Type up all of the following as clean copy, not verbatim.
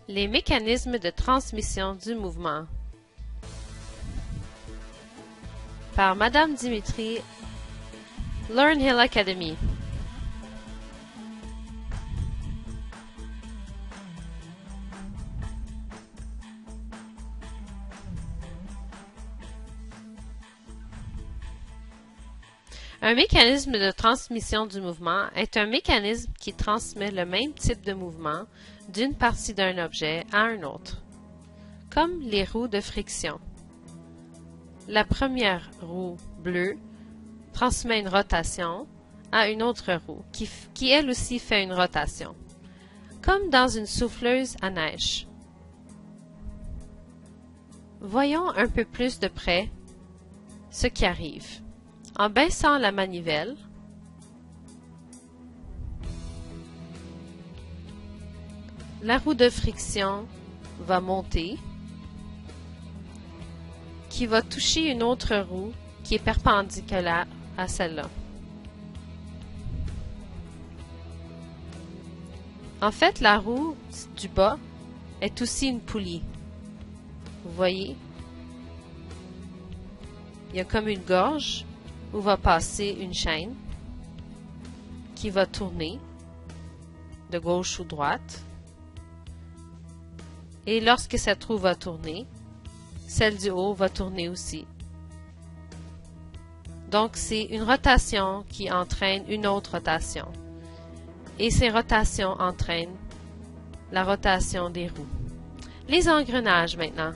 Les mécanismes de transmission du mouvement. Par Madame Dimitri, Learn Hill Academy. Un mécanisme de transmission du mouvement est un mécanisme qui transmet le même type de mouvement d'une partie d'un objet à un autre, comme les roues de friction. La première roue bleue transmet une rotation à une autre roue qui elle aussi fait une rotation, comme dans une souffleuse à neige. Voyons un peu plus de près ce qui arrive. En baissant la manivelle, la roue de friction va monter, qui va toucher une autre roue qui est perpendiculaire à celle-là. En fait, la roue du bas est aussi une poulie. Vous voyez? Il y a comme une gorge où va passer une chaîne qui va tourner de gauche ou droite. Et lorsque cette roue va tourner, celle du haut va tourner aussi. Donc, c'est une rotation qui entraîne une autre rotation. Et ces rotations entraînent la rotation des roues. Les engrenages maintenant.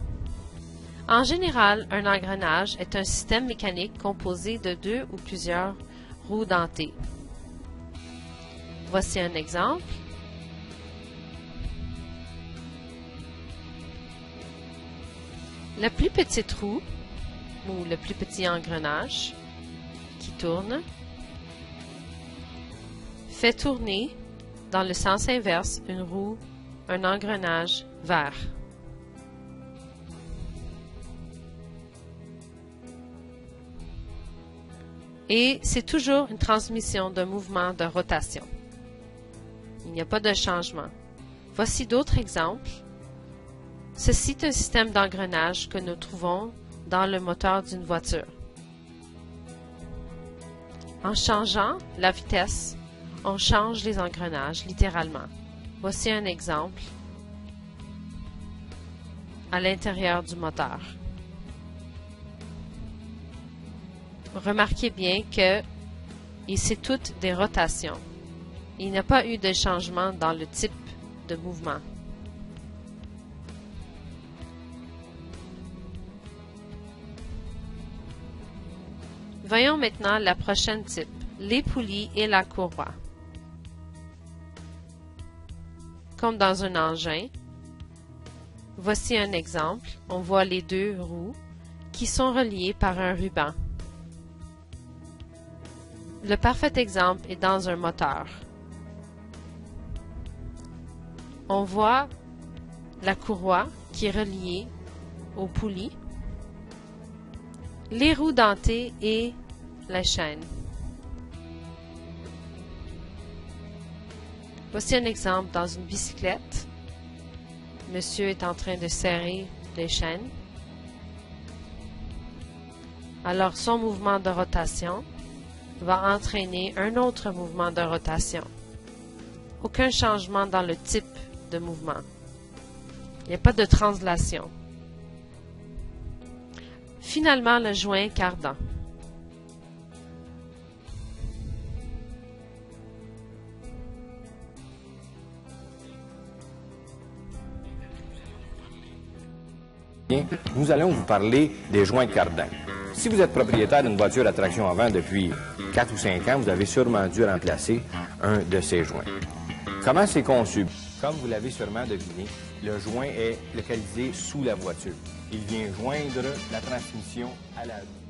En général, un engrenage est un système mécanique composé de deux ou plusieurs roues dentées. Voici un exemple. La plus petite roue, ou le plus petit engrenage qui tourne, fait tourner dans le sens inverse une roue, un engrenage vert. Et c'est toujours une transmission d'un mouvement de rotation. Il n'y a pas de changement. Voici d'autres exemples. Ceci est un système d'engrenage que nous trouvons dans le moteur d'une voiture. En changeant la vitesse, on change les engrenages littéralement. Voici un exemple à l'intérieur du moteur. Remarquez bien que c'est toutes des rotations. Il n'y a pas eu de changement dans le type de mouvement. Voyons maintenant la prochaine type, les poulies et la courroie. Comme dans un engin, voici un exemple. On voit les deux roues qui sont reliées par un ruban. Le parfait exemple est dans un moteur. On voit la courroie qui est reliée aux poulies, les roues dentées et la chaîne. Voici un exemple dans une bicyclette. Monsieur est en train de serrer les chaînes. Alors son mouvement de rotation va entraîner un autre mouvement de rotation. Aucun changement dans le type de mouvement. Il n'y a pas de translation. Finalement, le joint cardan. Nous allons vous parler des joints de cardan. Si vous êtes propriétaire d'une voiture à traction avant depuis 4 ou 5 ans, vous avez sûrement dû remplacer un de ces joints. Comment c'est conçu? Comme vous l'avez sûrement deviné, le joint est localisé sous la voiture. Il vient joindre la transmission à la roue.